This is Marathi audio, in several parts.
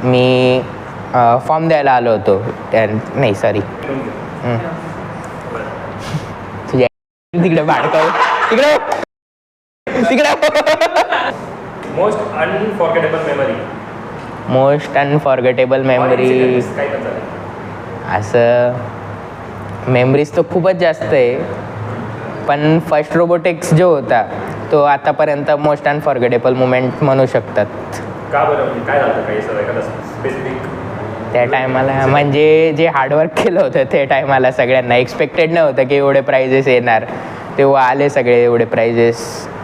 मी फॉर्म द्यायला आलो होतो नाही सॉरी तिकडे भाडकाव तिकडे मोस्ट अनफॉर्गेटेबल मेमरी असं मेमरीज तर खूपच जास्त आहे, पण फर्स्ट रोबोटिक्स जो होता तो आतापर्यंत मोस्ट अनफॉर्गेटेबल मुमेंट म्हणू शकतात. का बरं, काय झालं काही एखादा स्पेसिफिक त्या टायमाला म्हणजे जे हार्डवर्क केलं होतं त्या टायमाला सगळ्यांना एक्सपेक्टेड नव्हतं की एवढे प्राइजेस येणार, तेव्हा आले सगळे एवढे प्राइजेस.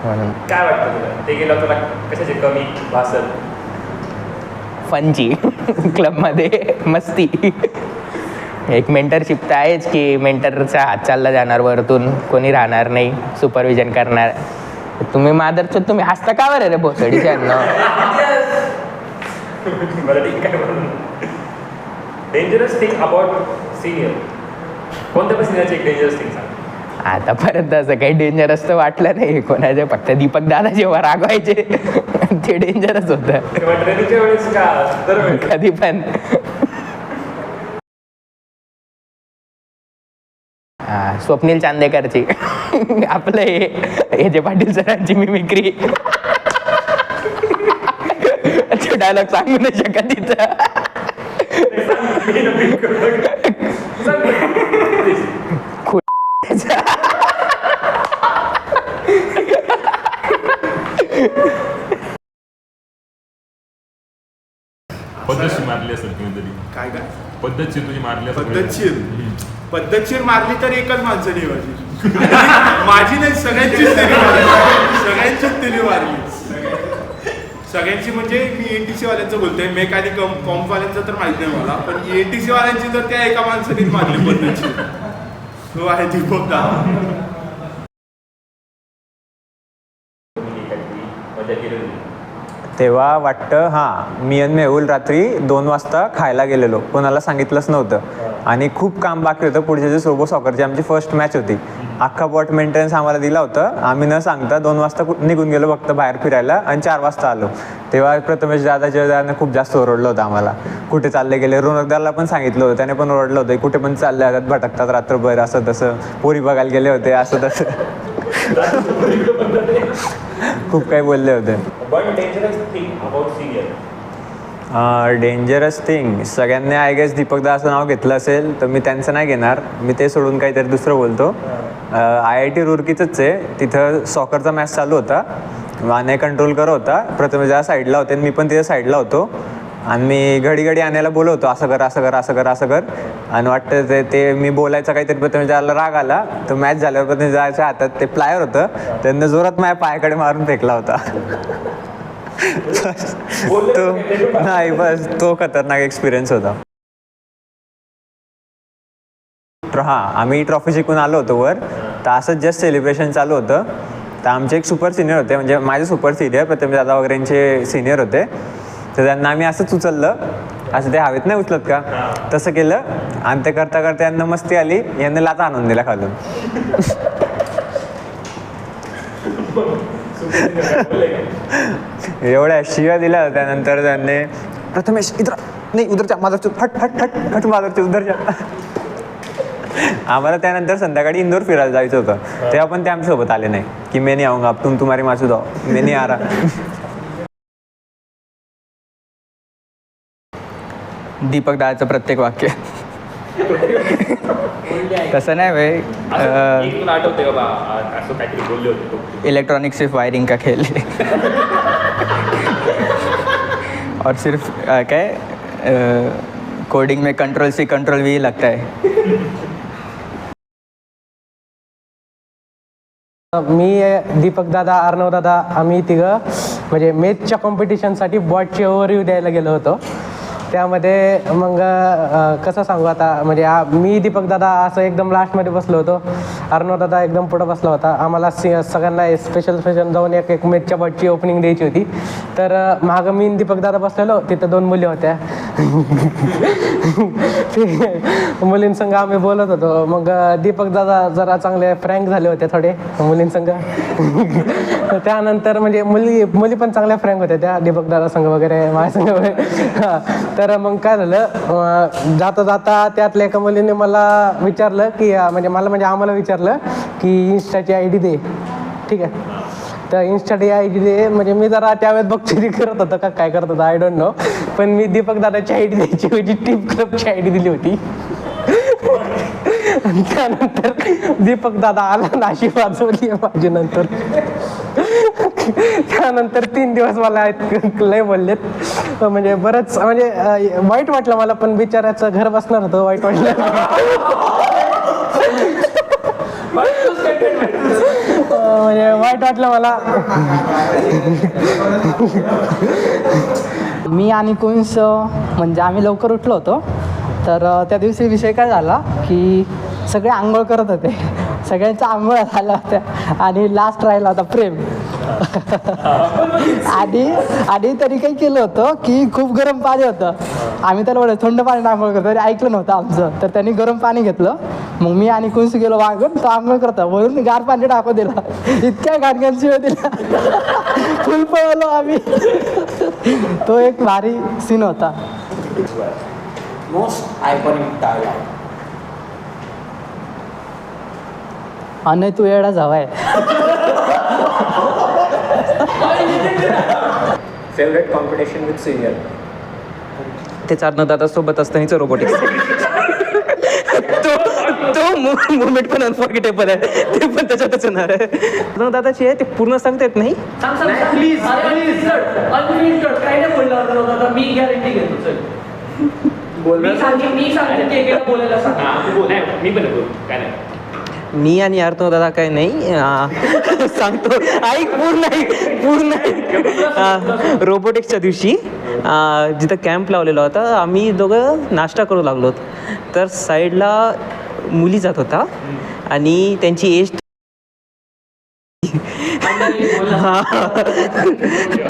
म्हणून काय वाटतं तुला ते गेलं तुला कशाची कमी भासल? फनची क्लबमध्ये मस्ती. एक मेंटरशिप तर आहेच की मेंटरचा हात चालला जाणार वरतून, कोणी राहणार नाही सुपरविजन करणार. तुम्ही मादरचं तुम्ही हसता का बरं रे भोसडीच्या? डेंजरस थिंग अबाउट सिनियर, कोणत्या पण सिनियरची एक डेंजरस थिंग सांग. आतापर्यंत असं काही डेंजरस तर वाटलं नाही कोणाच्या, फक्त दीपक दादा जेव्हा रागवायचे ते डेंजरस होतं. ट्रेनिंगच्या वेळेस का कधी पण स्वप्नील चांदेकरची आपलं हे जे पाटील सरांची मिमिक्री, तो डायलॉग सांगू नाही शकत तिथं. पद्धतशीर मारली असेल तुम्ही तरी? काय काय पद्धतशीर तुझी मारली असेल? पद्धतशीर मारली तर एकच माणसाने माझी नाही, सगळ्यांचीच त्यांनी मारली. सगळ्यांची म्हणजे मी ENTC वाल्यांचं बोलतोय, मेक आणि कॉम्प वाल्यांचं तर माहिती नाही मला, पण ENTC वाल्यांची तर त्या एका माणसानेच मारली पद्धतशीर. तो आहे दीपक दादा. तेव्हा वाटतं हां, मी आणि मेहुल रात्री 2 वाजता खायला गेलेलो, कोणाला सांगितलंच नव्हतं. आणि खूप काम बाकी होतं. पुढच्या दिवशी रोबो सॉकरची आमची फर्स्ट मॅच होती. अख्खा बॉट मेंटेनन्स आम्हाला दिला होता. आम्ही न सांगता 2 वाजता निघून गेलो फक्त बाहेर फिरायला आणि 4 वाजता आलो. तेव्हा प्रथमेश दादाने खूप जास्त ओरडलं होतं आम्हाला, कुठे चालले गेले. रोनकदारला पण सांगितलं होतं, त्याने पण ओरडलं होतं, कुठे पण चालले जातात, भटकतात रात्रभर, असं तसं, पोरी बघायला गेले होते, असं तसं खूप काही बोलले होते. डेंजरस थिंग सगळ्यांनी आय गेस दीपकदा असं नाव घेतलं असेल तर मी त्यांचं नाही घेणार. मी ते सोडून काहीतरी दुसरं बोलतो. IIT रुरकीचंच आहे. तिथं सॉकरचा मॅच चालू होता. आने कंट्रोल करत होता. प्रथम ज्या साईडला होते मी पण तिच्या साईडला होतो. आणि मी घडी आणायला बोलवतो, असं कर असं कर असं कर असं कर. आणि वाटतं ते मी बोलायचं काहीतरी, पण त्याला राग आला. तर मॅच झाल्यावर पण जायच्या हातात ते प्लायर होतं, त्यांनी जोरात माझ्या पायाकडे मारून फेकला होता. तो नाही, बस तो खतरनाक एक्सपिरियन्स होता. हां, आम्ही ट्रॉफी जिंकून आलो होतो वर. तर असंच जस्ट सेलिब्रेशन चालू होतं. तर आमचे एक सुपर सिनियर होते, म्हणजे माझे सुपर सिनियर प्रथम दादा वगैरेंचे सिनियर होते. तर त्यांना आम्ही असंच उचललं, असं ते हवेत नाही उचलत का, तसं केलं. आणि ते करता करता यांना मस्ती आली, यांना लाथा आणून दिला खालून. एवढ्या शिव्या दिल्या. त्यानंतर त्यांनी प्रथमेश इधर नाही, उधरच्या माझा हट हट हट हट माझा उधरच्या. आम्हाला त्यानंतर संध्याकाळी इंदोर फिरायला जायचं होतं. तेव्हा पण ते आमच्यासोबत आले नाही की मी नाही आऊंगा, तुम तुम्हारी मासू जाओ, मी नाही आ रहा. दीपक दादाचं प्रत्येक वाक्य तसं नाही भाई. तुला आठवते बाबा असं काहीतरी बोलले होते, इलेक्ट्रॉनिक सिर्फ वायरिंग का खेल और सिर्फ क्या कोडिंग में कंट्रोल C कंट्रोल V लगता है. मी दीपक दादा, अर्णव दादा, आम्ही तिघं म्हणजे मॅचच्या कॉम्पिटिशनसाठी बॉटची ओव्हरव्ह्यू द्यायला गेलो होतो. त्यामध्ये मग कसं सांगू आता, म्हणजे मी दीपक दादा असं एकदम लास्टमध्ये बसलो होतो, अर्णव दादा एकदम पुढं बसला होता. आम्हाला सगळ्यांना स्पेशल जाऊन एक मॅचच्या बॉटची ओपनिंग द्यायची होती. तर मागं मी दीपक दादा बसलेलो, तिथं 2 मुली होत्या. ते मुलींसंग आम्ही बोलत होतो. मग दीपक दादा जरा चांगले फ्रँक झाले होते थोडे मुलींसंग. त्यानंतर म्हणजे मुली पण चांगल्या फ्रँक होत्या त्या दीपक दादा संघ वगैरे माझ्यासंग वगैरे. तर मग काय झालं, जाता जाता त्यातल्या एका मुलीने मला विचारलं की म्हणजे आम्हाला विचारलं की इन्स्टाची ID दे. ठीक आहे, तर इन्स्टाची ID दे. म्हणजे मी जरा त्यावेळेस बघचिरी करत होतो का काय करत होतं आय डोंट नो, पण मी दीपक दादाची ID द्यायची म्हणजे टीप क्लबची ID दिली होती. आणि त्यानंतर दीपक दादा आला आणि अशी वाजवली माझी. नंतर त्यानंतर 3 दिवस मला लय बोललेत. म्हणजे बरंच म्हणजे वाईट वाटलं मला, पण बिचाऱ्याचं घर बसणार होतं, वाईट वाटलं. म्हणजे वाईट वाटलं मला. मी आणि कुंस म्हणजे आम्ही लवकर उठलो होतो. तर त्या दिवशी विषय काय झाला की सगळे आंघोळ करत होते, सगळ्यांच्या आंघोळ झाल्या होत्या आणि लास्ट राहिला होता प्रेम. आणि तरी काही केलं होतं की खूप गरम पाणी होतं. आम्ही त्याला बोललो थंड पाणी आंघोळ करतो, तरी ऐकलं नव्हतं आमचं. तर त्यांनी गरम पाणी घेतलं. मग मी आणि कुंस गेलो मागून, तो आंघोळ करता वरून गार पाणी टाकून दिला. इतक्या घाटघाट शिवाय दिला, फुल पळवलो आम्ही. तो एक भारी सीन होता. Most iconic dialogue. आणि तू येडा जावाय. Favourite competition with senior. ते चारणं दादा सोबत असतानाच रोबोटिक्स. तो मुवमेंट पण अनफॉर्गेटेबल आहे, ते पण त्याच्यातच येणार आहे. दादाची आहे ते पूर्ण सांगता येत नाही. मी गॅरंटी घेतो. चल मी सांगते बोलायला सांग. मी पण बोल काय नाही. मी आणि अर्थ दादा काय नाही सांगतो, ऐक पूर्ण रोबोटिक्सच्या दिवशी जिथं कॅम्प लावलेला होता, आम्ही दोघं नाश्ता करू लागलो. तर साईडला मुली जात होता आणि त्यांची एज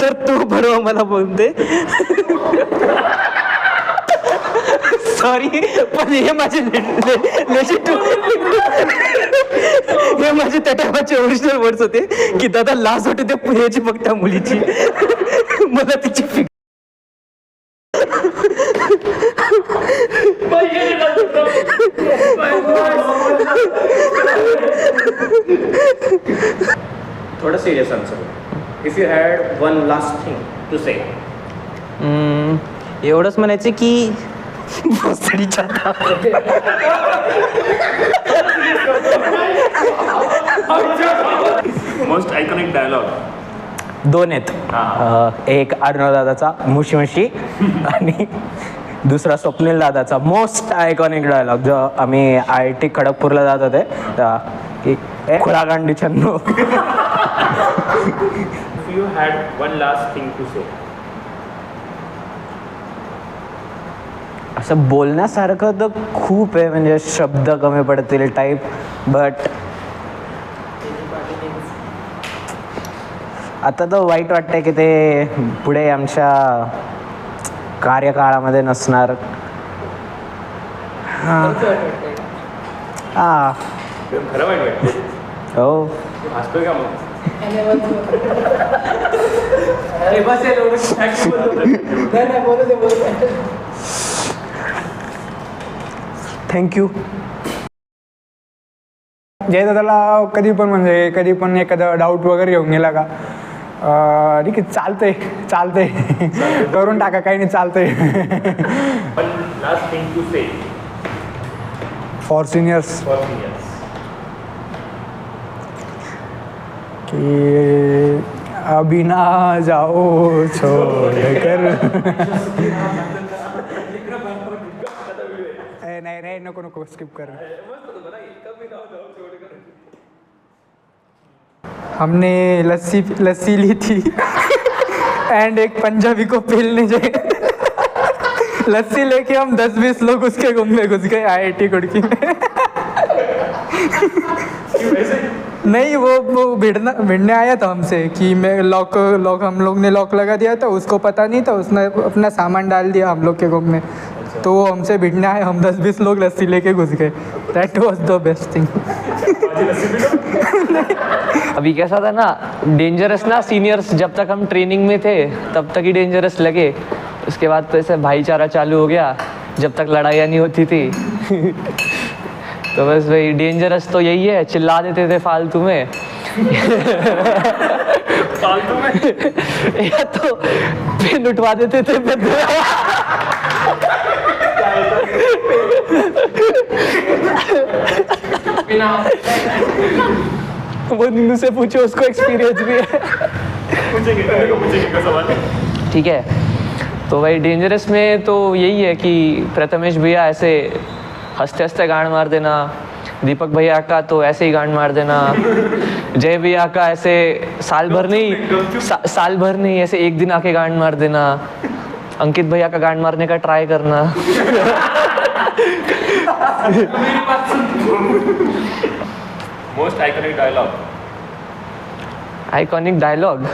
तर तो बरोबर मला बोलते सॉरी, पण हे माझे हे माझे त्या टायमाचे ओरिजिनल वर्ड्स होते की दादा लाज होते ते पुण्याची मग त्या मुलीची. मला तिची थोडं serious answer. If you had one last thing to say. एवढंच म्हणायचं की मोस्ट आयकॉनिक डायलॉग. 2 आहेत. एक अर्णव दादाचा मुशी आणि दुसरा स्वप्नील दादाचा मोस्ट आयकॉनिक डायलॉग, जो आम्ही IIT खडगपूरला जात होते की खुळागांडी छन्नू. If you had one last thing to say. असं बोलण्यासारखं तर खूप आहे, म्हणजे शब्द कमी पडतील टाईप. बट आता तर वाईट वाटतंय की ते पुढे आमच्या कार्यकाळामध्ये नसणार. खरं वाईट वाटतं. हो, हसतोय का मग? थँक्यू. जयदादाला कधी पण म्हणजे कधी पण एखादा डाऊट वगैरे येऊन गेला का, ठीक आहे चालतंय करून टाका, काही नाही चालतंय. One last thing to say for seniors for seniors. की अभी ना जाओ छोड़कर. नाही नको स्किप कर. हमने लस्सी ली थी एंड एक पंजाबी को पेलने जाए. लस्सी लेके हम 10-20 लोग उसके गुम में घुस गए IIT कुड़की में. नहीं वो भिड़ने आया था हमसे कि मैं लॉक हम लोग ने लॉक लगा दिया था, उसको पता नहीं था, उसने अपना सामान डाल दिया हम लोग के रूम में, तो वो हमसे भिड़ने आए, हम 10-20 लोग लस्सी लेके घुस गए। दैट वाज द बेस्ट थिंग। अभी कैसा था ना, डेंजरस ना, सीनियर्स जब तक हम ट्रेनिंग में थे तब तक ही डेंजरस लगे, उसके बाद तो ऐसे भाईचारा चालू हो गया जब तक लड़ाइयाँ नहीं होती थी। तो बस वही डेंजरस तो यही है, चिल्ला देते थे फालतू में। फालतू में या तो पेन उठवा देते थे वो नीनू से पूछो, उसको एक्सपीरियंस भी है। पूछेंगे सवाल। ठीक है, तो भाई डेंजरस में तो यही है कि प्रथमेश भैया ऐसे हंसते हंसते गांड मार देना, दीपक भैया का तो ऐसे ही गांड मार देना, जय भैया का ऐसे साल भर नहीं ऐसे एक दिन आके गांड मार देना, अंकित भैया का गांड मारने का ट्राई करना। Most iconic dialogue. Iconic dialogue,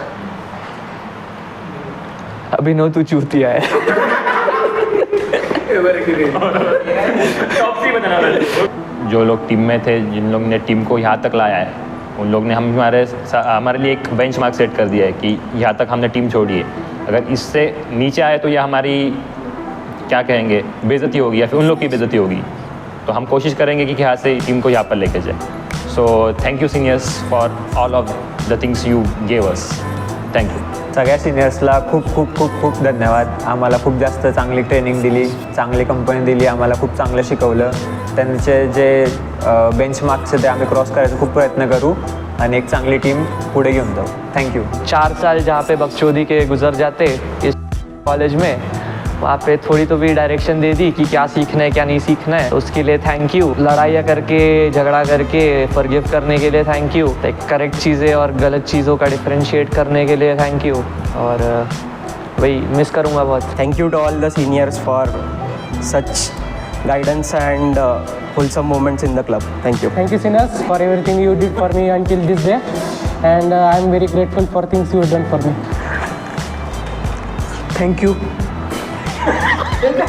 Abhinav तू चूतिया है। टॉप 3 बताना पहले। जो लोग टीम में थे, जिन लोग ने टीम को यहाँ तक लाया है, उन लोग ने हमारे लिए एक बेंचमार्क सेट कर दिया है कि यहाँ तक हमने टीम छोड़ी है। अगर इससे नीचे आए तो यह हमारी क्या कहेंगे, बेइज्जती होगी या फिर उन लोग की बेइज्जती होगी। तो हम कोशिश करेंगे कि यहाँ से टीम को यहाँ पर लेके जाए। So thank you seniors for all of the things you gave us. Thank you सगळ्या सिनियर्सला खूप खूप खूप खूप धन्यवाद. आम्हाला खूप जास्त चांगली ट्रेनिंग दिली, चांगली कंपनी दिली, आम्हाला खूप चांगलं शिकवलं. त्यांचे जे बेंचमार्क्स ते आम्ही क्रॉस करायचा खूप प्रयत्न करू आणि एक चांगली टीम पुढे घेऊन जाऊ. थँक्यू. 4 साल जहाँ पे बकचोदी के गुजर जाते इस कॉलेज में, वहाँ पे थोड़ी तो भी डायरेक्शन दे दी कि क्या सीखना है क्या नहीं सीखना है. उसके लिए थैंक यू. लड़ाइयाँ करके झगड़ा करके फॉरगिव करने के लिए थैंक यू. करेक्ट चीज़ें और गलत चीज़ों का डिफरेंशिएट करने के लिए थैंक यू. और वही मिस करूँगा बहुत. Thank you to all the seniors for such guidance and wholesome moments in the club. Thank you. Thank you seniors for everything you did for me until this day, and I am very grateful for things you have done for me. Thank you.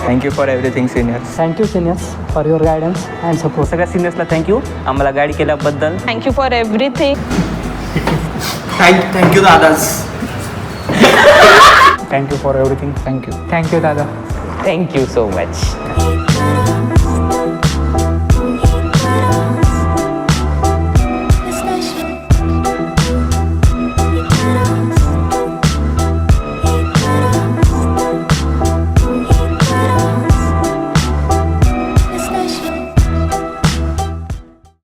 Thank you for everything seniors. Thank you seniors for your guidance and support. सगळ्या सिनियर्सला थँक्यू आम्हाला गाईड केल्याबद्दल. Thank you for everything. Thank you दादाज. Thank you for everything. Thank you दादा. Thank you so much.